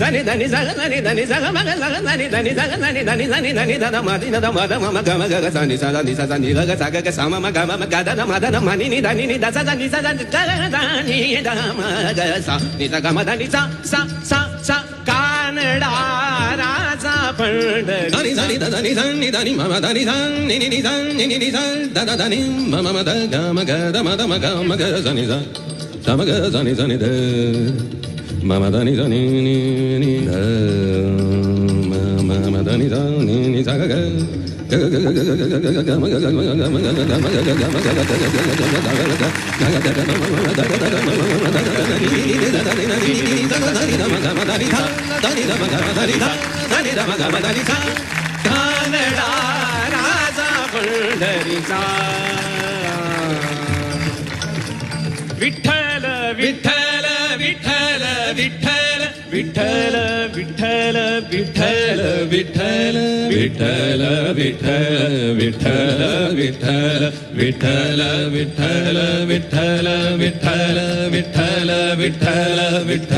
Dani dani zaga dani dani zaga maga zaga dani dani zaga dani dani dani dani dada madi dada mada mama gama gaga sani sada ni sada ni gaga saga ga sama maga mama gada da mada da mani ni dani ni da sada ni sada gaga dani da maga sa ni saga mada ni sa sa Kannada राजा पंढरी दनी दनी दनी दनी दनी mama दनी दनी नि नि दनी नि नि ददा दनी ममा मद गम ग दम दम गम ग दनी द दम ग दनी दनी द ममा दनी दनी नि नि द ममा दनी दनी नि द ग कानडा राजा पंढरीचा विठ्ठल विठ्ठल विठ्ठल विठ्ठल विठ्ठल विठ्ठल विठ्ठल विठ्ठल विठ्ठल विठ्ठल विठ्ठल विठ्ठल विठ्ठल विठ्ठल विठ्ठल विठ्ठल विठ्ठल विठ्ठल विठ्ठल